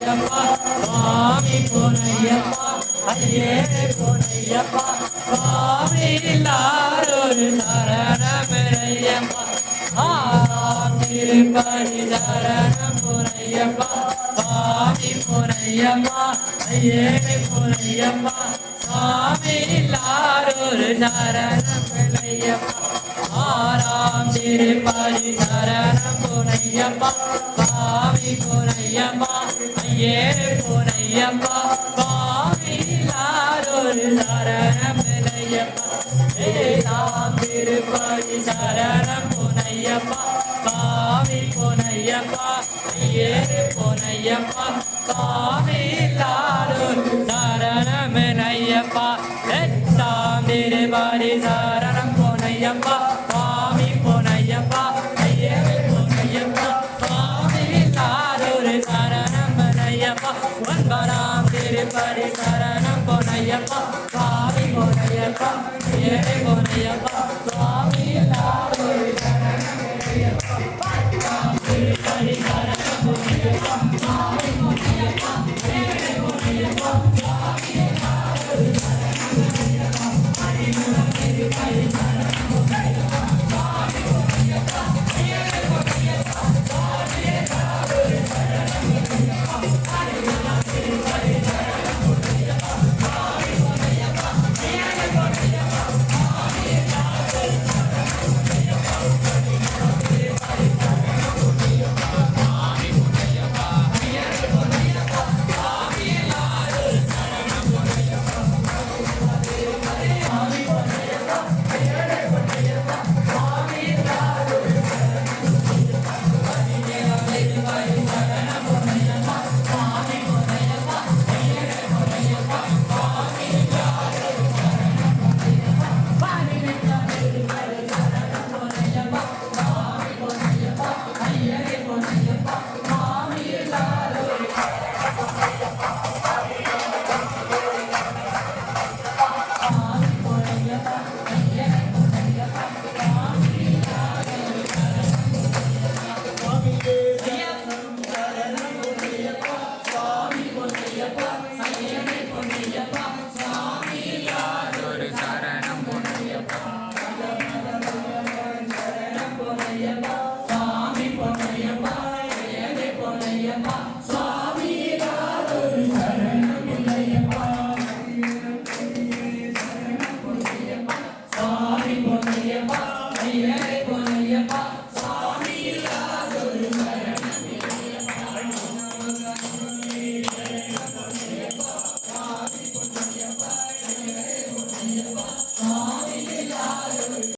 சுவாமி பொன்னையப்பா ஐயே பொன்னையப்பா சுவாமி இல்லாரொரு சரணமில்லையப்பா ஆறாம் திருப்பதி சரணம் பொன்னையப்பா சுவாமி பொன்னையப்பா ஐயே பொன்னையப்பா சுவாமி இல்லாரொரு சரணமில்லையப்பா ஆறாம் திருப்பதி சரணம் பொன்னையப்பா சுவாமி பொன்னையப்பா ஐயே பொன்னையப்பா சுவாமி இல்லாரொரு சரணமில்லையப்பா ஏழாம் திருப்பதி சரணம் பொன்னையப்பா சுவாமி பொன்னையப்பா ஐயே பொன்னையப்பா சுவாமி இல்லாரொரு சரணமில்லையப்பா எட்டாம் திருப்பதி சரணம் பொன்னையப்பா சுவாமி பொன்னையப்பா ஐயே பொன்னையப்பா சுவாமி இல்லாரொரு சரணமில்லையப்பா ஒன்பதாம் திருப்பதி சரணம் பொன்னையப்பா சுவாமி பொன்னையப்பா ஐயே பொன்னையப்பா சுவாமி இல்லாரொரு சரணமில்லையப்பா பத்தாம் திருப்பதி சரணம் பொன்னையப்பா சுவாமி பொன்னையப்பா ஐயே பொன்னையப்பா சுவாமி இல்லாரொரு சரணமில்லையப்பா பதிமூணாம் திருப்பதி சரணம் பொன்னையப்பா சுவாமி பொன்னையப்பா ஐயே பொன்னையப்பா சுவாமி இல்லாரொரு சரணமில்லையப்பா பதிமூணாம் திருப்பதி சரணம் பொன்னையப்பா சுவாமி பொன்னையப்பா ஐயே பொன்னையப்பா சுவாமி இல்லாரொரு சரணமில்லையப்பா பதிமூணாம் திருப்பதி சரணம் பொன்னையப்பா சுவாமி பொன்னையப்பா ஐயே பொன்னையப்பா சுவாமி இல்லாரொரு சரணம் பொன்னையப்பா சுவாமி பொன்னையப்பா ஐயே பொன்னையப்பா சுவாமி இல்லாரொரு பதினேழாம் திருப்பதி சரணம் பொன்னையப்பா சுவாமி பொன்னையப்பா ஐயே பொன்னையப்பா சுவாமி இல்லாரொரு சரணம் பொன்னையப்பா பதினெட்டாம் திருப்பதி சரணம் பொன்னையப்பா சுவாமி பொன்னையப்பா ஐயே பொன்னையப்பா சுவாமி இல்லாரொரு சுவாமி பொன்னையப்பா ஐயே பொன்னையப்பா சுவாமி இல்லாரொரு சரணம் பொன்னையப்பா சுவாமி பொன்னையப்பா ஐயே பொன்னையப்பா சுவாமி இல்லாரொரு சரணம் பொன்னையப்பா சரணம் பொன்னையப்பா சுவாமி பொன்னையப்பா ஐயே பொன்னையப்பா சுவாமி இல்லாரொரு சரணமில்லையப்பா சுவாமி பொன்னையப்பா ஐயே பொன்னையப்பா சுவாமி இல்லாரொரு சரணமில்லையப்பா